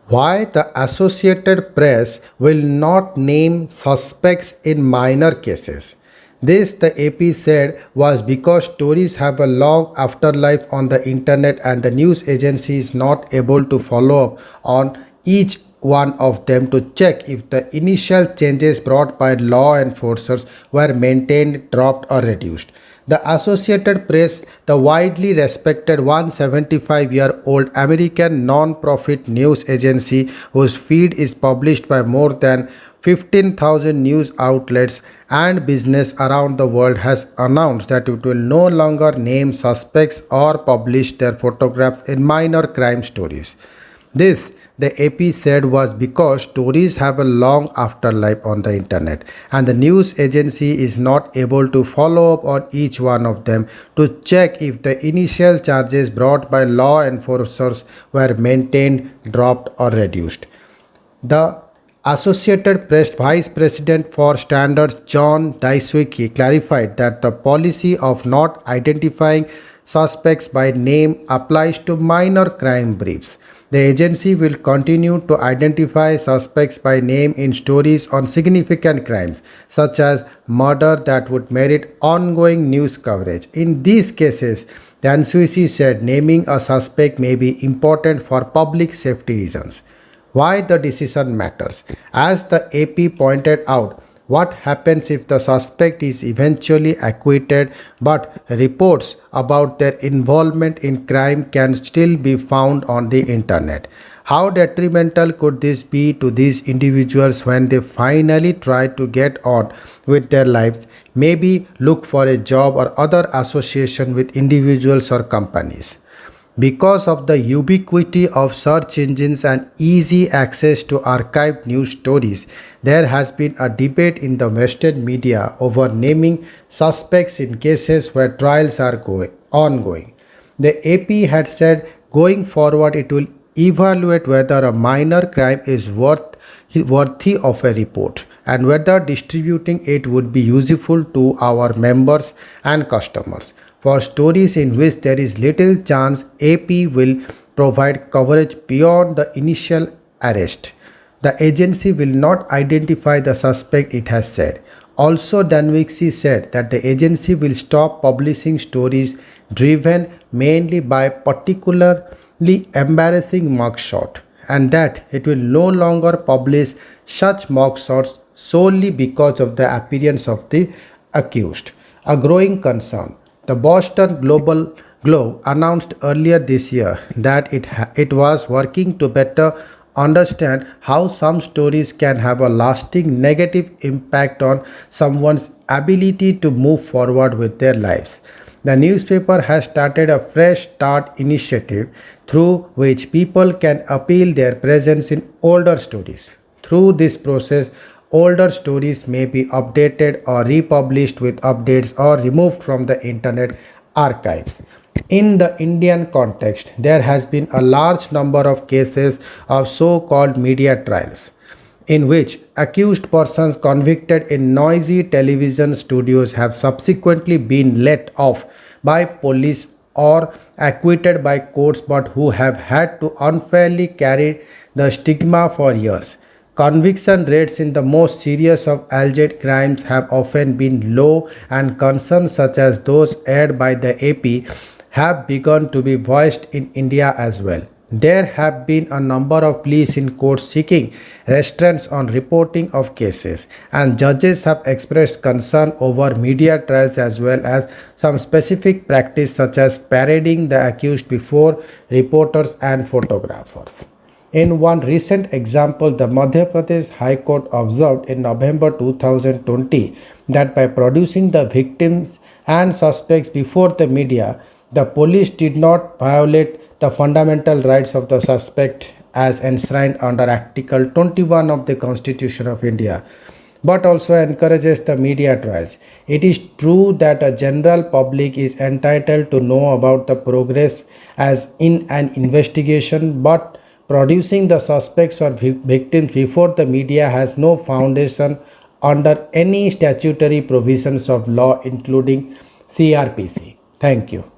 Why the Associated Press will not name suspects in minor cases. This, the AP said, was because stories have a long afterlife on the internet and the news agency is not able to follow up on each one of them to check if the initial changes brought by law enforcers were maintained, dropped, or reduced. The Associated Press, the widely respected 175-year-old American non-profit news agency whose feed is published by more than 15,000 news outlets and business around the world, has announced that it will no longer name suspects or publish their photographs in minor crime stories. This, the AP said, was because stories have a long afterlife on the internet and the news agency is not able to follow up on each one of them to check if the initial charges brought by law enforcers were maintained, dropped, or reduced. The Associated Press Vice President for Standards John Dyswicki clarified that the policy of not identifying suspects by name applies to minor crime briefs. The agency will continue to identify suspects by name in stories on significant crimes, such as murder, that would merit ongoing news coverage. In these cases, Dyswicki said naming a suspect may be important for public safety reasons. Why the decision matters. As the AP pointed out, what happens if the suspect is eventually acquitted but reports about their involvement in crime can still be found on the internet? How detrimental could this be to these individuals when they finally try to get on with their lives, maybe look for a job or other association with individuals or companies? Because of the ubiquity of search engines and easy access to archived news stories, there has been a debate in the Western media over naming suspects in cases where trials are ongoing. The AP had said going forward it will evaluate whether a minor crime is worthy of a report and whether distributing it would be useful to our members and customers. For stories in which there is little chance, AP will provide coverage beyond the initial arrest. The agency will not identify the suspect, it has said. Also, Danwixi said that the agency will stop publishing stories driven mainly by particularly embarrassing mugshot and that it will no longer publish such mugshots solely because of the appearance of the accused. A growing concern. The Boston Globe announced earlier this year that it was working to better understand how some stories can have a lasting negative impact on someone's ability to move forward with their lives. The newspaper has started a Fresh Start initiative through which people can appeal their presence in older stories. Through this process, older stories may be updated or republished with updates or removed from the internet archives. In the Indian context, there has been a large number of cases of so called media trials, in which accused persons convicted in noisy television studios have subsequently been let off by police or acquitted by courts but who have had to unfairly carry the stigma for years. Conviction rates in the most serious of alleged crimes have often been low, and concerns such as those aired by the AP have begun to be voiced in India as well. There have been a number of pleas in courts seeking restraints on reporting of cases, and judges have expressed concern over media trials as well as some specific practice such as parading the accused before reporters and photographers. In one recent example, the Madhya Pradesh High Court observed in November 2020 that by producing the victims and suspects before the media, the police did not violate the fundamental rights of the suspect as enshrined under Article 21 of the Constitution of India, but also encourages the media trials. It is true that a general public is entitled to know about the progress as in an investigation, but producing the suspects or victims before the media has no foundation under any statutory provisions of law, including CRPC. Thank you.